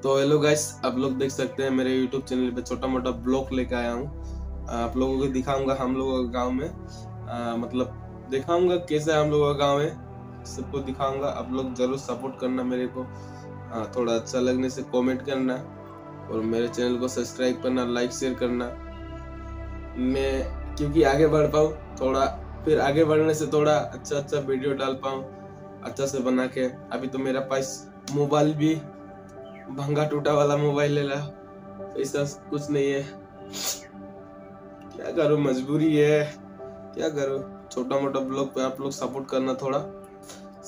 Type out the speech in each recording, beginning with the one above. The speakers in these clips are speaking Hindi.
तो हेलो गाइस, आप लोग देख सकते हैं मेरे YouTube चैनल पे छोटा मोटा ब्लॉग लेके आया हूँ। आप लोगों को दिखाऊंगा हम लोगों का गांव में, मतलब दिखाऊंगा कैसे हम लोगों का गांव है, सबको दिखाऊंगा। आप लोग जरूर सपोर्ट करना मेरे को, थोड़ा अच्छा लगने से कमेंट करना और मेरे चैनल को सब्सक्राइब करना, लाइक शेयर करना। मैं क्योंकि आगे बढ़ पाऊँ थोड़ा, फिर आगे बढ़ने से थोड़ा अच्छा वीडियो डाल पाऊँ अच्छा से बना के। अभी तो मेरा पास मोबाइल भी भंगा टूटा वाला मोबाइल ले ला, ऐसा कुछ नहीं है, क्या करूं, मजबूरी है, क्या करूं। छोटा मोटा ब्लॉग पे आप लोग सपोर्ट करना थोड़ा।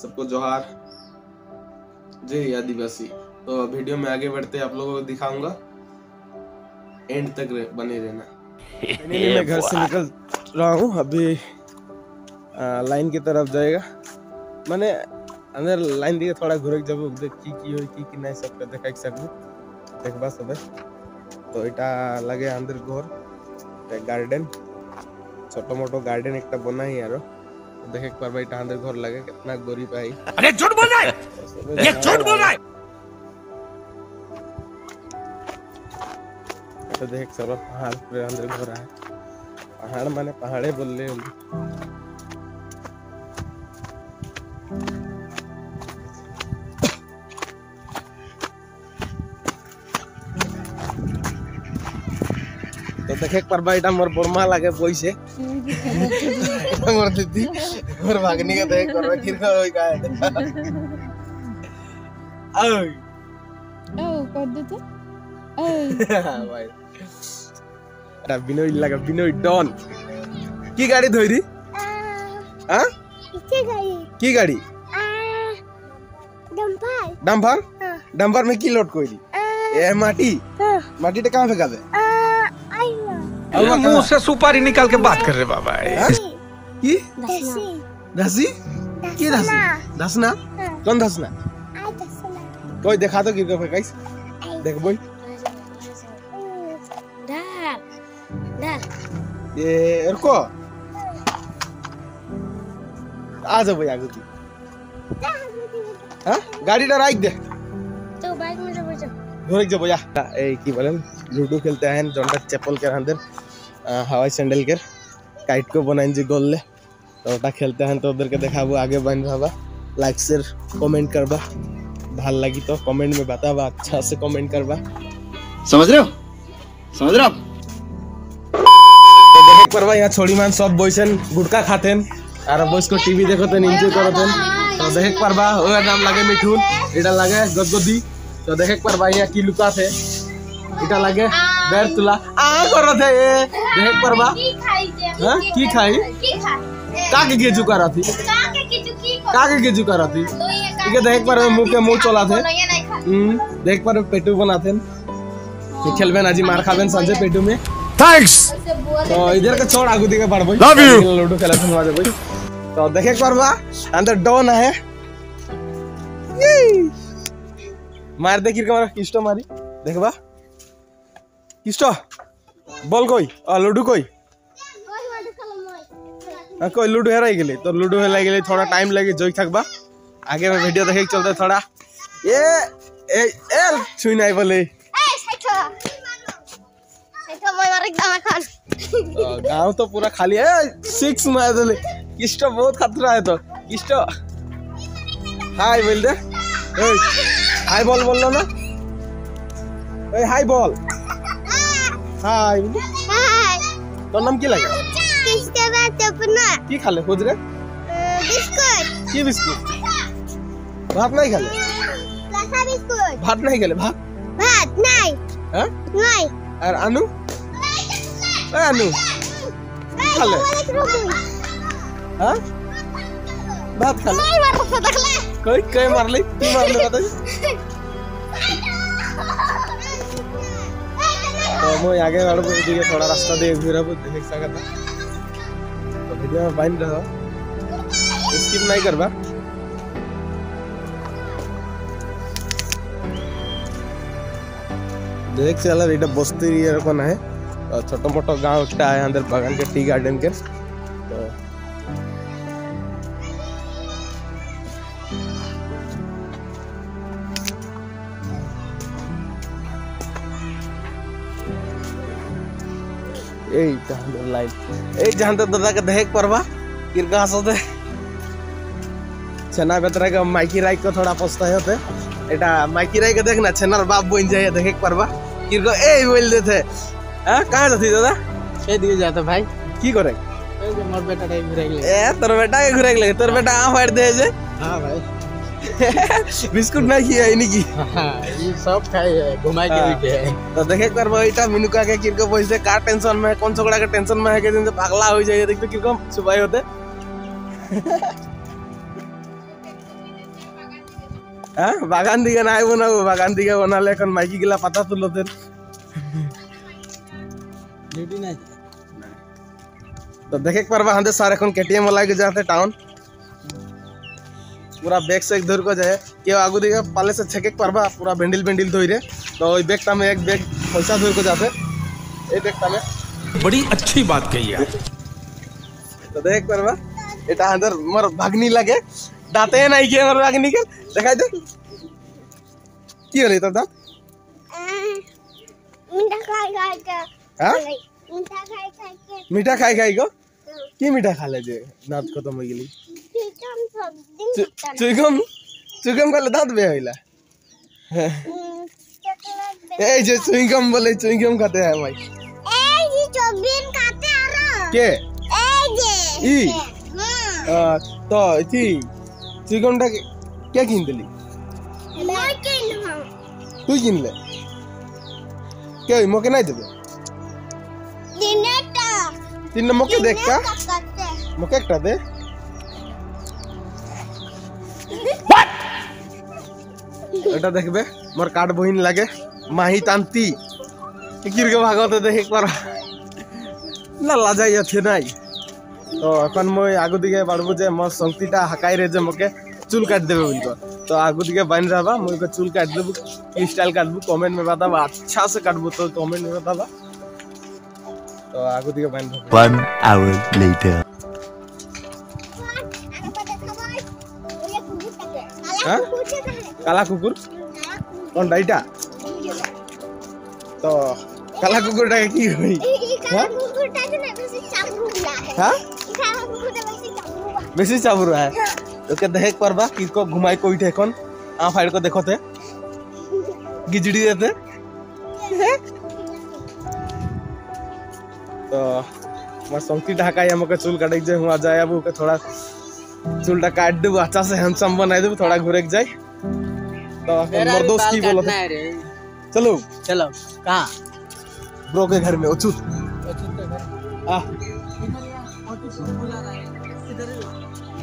सबको जोहार, जय आदिवासी। तो वीडियो में आगे बढ़ते आप लोगों को दिखाऊंगा, एंड तक बने रहना। मैं घर से निकल रहा हूँ अभी, लाइन की तरफ जाएगा, मैंने अंदर लाइन दिए थोड़ा घुरे जब देख की नहीं सबका देखा सकू देखबा सब। तो इटा लगे अंदर घर गार्डन, छोटो मोटो गार्डन एक बना ही यारो, देखे एक बार इटा अंदर घर लगे कितना गोरी पाई। अरे झूठ बोल रहा है, ये झूठ बोल रहा है। तो देख सब पहाड़ पे अंदर घर है, पहाड़ माने पहाड़े बोल ले। तो देखे पर भाई मोर बर्मा लागे पैसे मोर दीदी मोर भागनी का देख कर गिर का होई का ओए ओ कर दे तो भाई अरे बिनोई लगा, बिनोई डॉन की गाड़ी धोई हां की गाड़ी डंपर डंपर डंपर में की लोड कोई ए माटी माटी टे कहां फेंका दे? अरे मुंह से सुपारी निकाल के बात कर रहे बाबा। की दसी की दसी दसना कौन दसना कोई देखा तो गिर के गाइस देख बोल ये रुको आ जा भाई आगे तू। हां गाड़ी टा राख दे तो बाइक में जा बैठ घोर जा भैया। ए की बोले लूडो खेलते हैं जोंडा चप्पल के अंदर हवाई सैंडल के काइट को बनाइन जी गोल ले, तो ओटा खेलते हैं। तो उधर के देखाबो आगे बन भाबा, लाइक शेयर कमेंट करबा, ভাল लगी तो कमेंट में बताबा, अच्छा से कमेंट करबा, समझ रहे हो आप? तो देखे परबा यहाँ छोड़ी मान सब बॉयसन गुटका खातेन और बॉयस को टीवी देखोतेन एंजॉय करतेन। तो देखे परबा ओर नाम लागे मिठुन, एटा लागे गदगदी। तो देखे परबा यहाँ की लुका थे, इटा लागे बैर तुला आ कर थे ये देख परबा हां की खाई का के गेजू करा थी, का के गेजू करा थी ठीक है। देख पर मुंह के मुंह चला थे, देख पर पेटू बनाते हैं, खेलबेन आजी मार खाबेन संजय पेटू में। थैंक्स। तो इधर का छोड़ आगु दिखे पड़ भाई, लव यू। लूडो खेला सुनवा दे भाई। तो देखे परबा अंदर डॉन है, मार दे किर के मार किस्टो मारी देखबा किस्टो बोल कोई लूडो कोई कोई लूडो हेराई गेली। तो लूडो हेराई गेली थोड़ा टाइम लगे जोई थकबा, आगे में वीडियो देखे चलते थोड़ा। ये ए एल छुई नहीं बोले गांव तो पूरा खाली है, 6 मार दे किस्टो बहुत खतरा है। तो किस्टो हाय बोल दे, हाय बोल लो ना, ए हाय बोल हाय तो नाम की लगे की खाले खोज रे बिस्कुट की बिस्कुट भात नहीं खाले भात नहीं खाले भात नहीं हां नहीं और अनु ए अनु खाले हां भात खाले कोई मारले की मारले बता। तो मैं आगे वालों को दिखे थोड़ा रास्ता दे फिर अब देख सकता, तो वीडियो में बाइन रहो, स्किप नहीं करबा। देख चला रेटा बस्ती एरिया को ना है, छोटो मोटो गांव एकटा है अंदर बागान के टी गार्डन के। तो এইটা আমাদের লাইন এই জানতে দাদাকে দেখ পারবা কিরকা হাসতে छेना बेतरा के माइकी राय को थोड़ा पछताए होते एटा माइकी राय के देखना छेनार बाप बन जाए देखे परबा किरको ए बोल देते हां कहां जाती दादा ए दिए जाते भाई की करे ए जे मोर बेटा रे घुरे गेले ए तोर बेटा के घुरे गेले तोर बेटा आ फाड़ दे जे हां भाई बिस्कुट ना खिया इनी की हां ये सब खाए घुमाई के बैठे तो देखे परबा एटा मिनुका के किरको पैसे का टेंशन में कौन छोकड़ा के टेंशन में है के दिन से पागला हो जाए देख तो किरको सुबाई होते हाँ बागान दिखे ना बनाओ बागान दिखे बना ले कौन माइकी गिला पता तो लोते ड्यूटी नहीं तो देखे परबा हंदे सारे कौन केटीएम वाला के जाते टाउन पूरा बैग से एक धर को जाए के आगु दिखे पाले से छके परबा पूरा बेंडिल धोई रे तो ओई बैग ता में एक बैग पैसा धर को जाते ए बैग ता में बड़ी अच्छी बात कही है तो देख परबा एटा अंदर मोर भागनी लगे दाते नहीं के मोर भागनी के दिखाई दे की होले तो दांत मीठा खाई खाई के हां मीठा खाई खाई के मीठा खाई खाई को की मीठा खा ले जे दांत खत्म हो गेली चिकन सब दिन चुगम का दांत बे होइला चॉकलेट ए जे चुइंगम बोले चुइंगम खाते हैं भाई ए जी चौबीन खाते आ रहा के ए जे ई हां तो थी चुइंगम टा क्या किन दिली मैं किन हां तू किन ले क्या मोके नहीं देबे दिनेटा तीन मोके देख का मोके एकटा दे এটা দেখবে মোর কার্ড বহিন লাগে মাহি তান্তি কিরকে ভাগতে দেখ একবার না লাজাই আছে নাই তো এখন মই আগু দিকে বাড়বো যে মোর সংক্তিটা হাকাই রে যে মোকে চুল কাট দেবে বলতো तो आगू दिखे बन रहा मुझे को चूल काट देबू की स्टाइल काटबू कमेंट में बताबा अच्छा से काटबू तो कमेंट में बताबा तो आगू दिखे बन रहा 1 hour later हां काला कुकुर कौन डाइटा तो काला कुकुर टा की होई हां हां बेसी चाबुर है तो के देख परबा कि को घुमाई कोई ठे कोन आ फाइड को देखोते गिजड़ी देते तो मैं संकी ढाका हमके चूल काटे जे हुआ जाए अब के थोड़ा चूलटा काट देबो अच्छा से हैंडसम बनाई देबो थोड़ा घुरे के जाए तो मोर दोस्त की बोलो चलो चलो कहां ब्रो के घर में ओचुत आ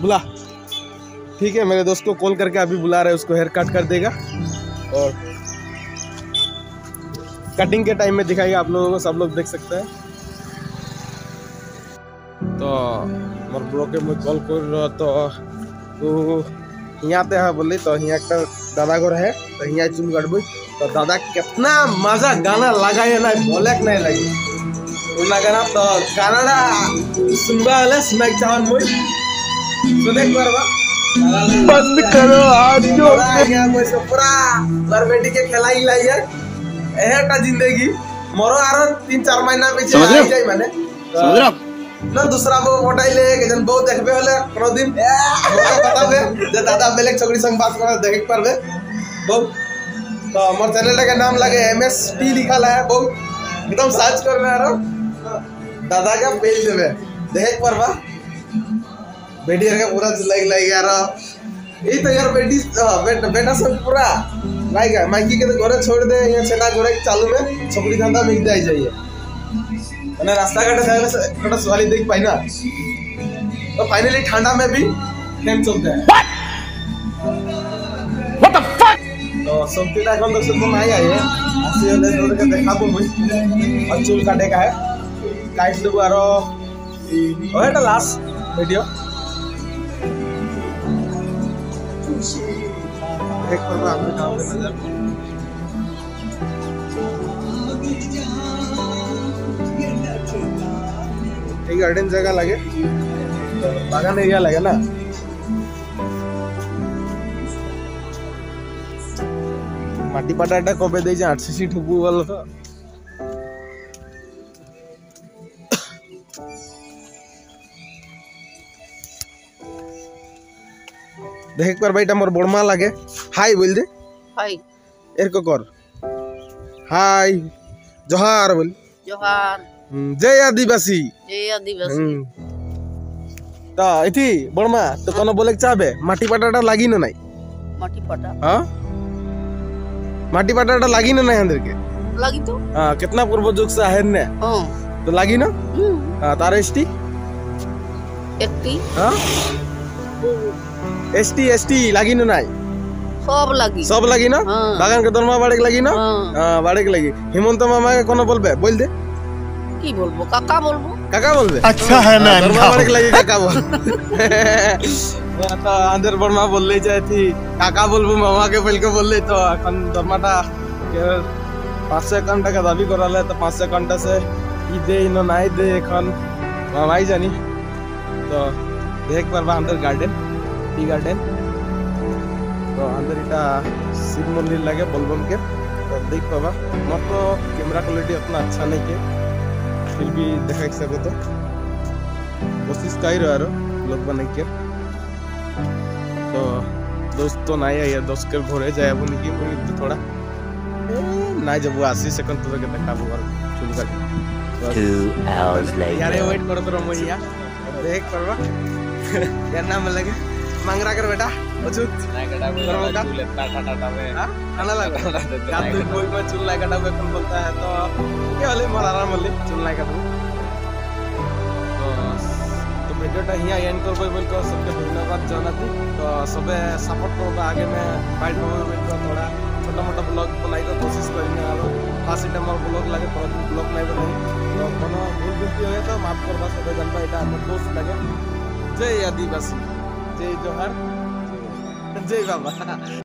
बुला ठीक है मेरे दोस्त को कॉल करके अभी बुला रहे हैं उसको हेयर कट कर देगा और कटिंग के टाइम में दिखाएगा आप लोगों को सब लोग देख सकते हैं तो मोर ब्रो के मैं कॉल कर रहा तो यहाँ पे है बोली तो यहाँ एक दादा घर है तो यहाँ चूल काटबू तो दादा कितना मजा गाना लगाए ना बोले नहीं लगे उना गाना तो गाना सुनबा वाले सुनाई चाहन मुई सुने करबा बंद करो आज जो कोई पूरा घर बेटी के खिलाई लाई है एटा जिंदगी मोरो आरो 3-4 महीना पीछे आ जाई माने समझ रहा ना दूसरा वो मोटाई ले के जन बहुत देखबे होले कोनो दिन बताबे जे दादा बेलेक छोकरी संग बात कर देख परबे बहुत तो हमर चैनल का नाम लगे MST लिखल है बहुत एकदम सर्च करना आरो दादा का पेज देबे देख परबा बेटी का पूरा लाइक यार ये तो यार बेटी बेटा सब पूरा लाइक है माइकी के तो घरे छोड़ दे यहाँ छेना घरे चालू में छोकरी धंधा मिल जाए चाहिए मैंने रास्ता काटे जाए कटा सवाली देख पाई ना तो फाइनली ठंडा में भी फैन चलते हैं व्हाट द फक तो संतीटा कौन तो सब नहीं आई है आसी वाले थोड़े के देखा तो मुझे और चूल काटे का है काट दो आरो ओए तो लास्ट वीडियो एक पर आप गांव में नजर एक गार्डन जगह लगे बागान एरिया लगे ना माटी पटाटा कबे दे 800 ठुकू वाला तो দেখ পারবা এটা মোর বড়মা লাগে হাই বল দে হাই এরকম কর হাই জোহার বল জোহার জয় আদিবাসী জয় আদিবাসী তা এটি বড়মা তো কোন বলে চাবে মাটি পাটাটা লাগি না নাই মাটি পাটা হ্যাঁ মাটি পাটাটা লাগি না নাই আমাদেরকে লাগি তো हाँ कितना पूर्व जुग से है ने হ্যাঁ तो लगी ना हाँ तारा एसटी একটি हाँ एसटी एसटी लगी ना नहीं সব লাগি सब लगी ना हाँ। बागान के दरमा बाड़े के लगी ना हाँ। हाँ बाड़े के लगी हिमंत मामा के कोनो बोलबे बोल दे কি বলবো কাকা বলবো काका बोलबे अच्छा है ना दरमा बाड़े के लगी काका बोल या तो अंदर बर्मा बोल ले जाए थी काका बोलबो मामा के पहले के बोल ले तो এখন দরমাটা के 500 ঘন্টা का दाबी कराले तो 500 ঘন্টা से ই দে ইনো নাই দে এখন মামাই জানি তো দেখ পারবা আমাদের গার্ডেন टी गार्डन तो अंदर इटा शिव मंदिर लगे बोलबम के तो देख पाबा मोर तो कैमरा क्वालिटी उतना अच्छा नहीं के फिर भी देखा सको तो कोशिश कर रहा लोग बने के तो दोस्त तो नहीं है ये दोस्त के घरे जाए बोल की तो थोड़ा ना जब वो 80 सेकंड तो के देखा वो शुरू कर 2 hours यार later. वेट करो तो रमैया देख करवा यार नाम लगे मांगरा कर बेटा अछूत खाना लगा रात में कोई में चुन लाएगा डबे कौन बोलता है तो ये वाले मरारा मल्ली चुन लाएगा तो वीडियोटा हिया एंड करबो बोल को सबके धन्यवाद जनाती तो सबे सपोर्ट करबा आगे में फाइट होबे तो थोड़ा छोटा मोटा ब्लॉग बनाई को कोशिश करेंगे और फास्ट टाइम और ब्लॉग लगे पर ब्लॉग नहीं बनाई तो कोनो भूल गलती होए तो माफ करबा सबे जनबा एटा हमर दोस्त लगे जय आदिवासी जय जोहार जय बाबा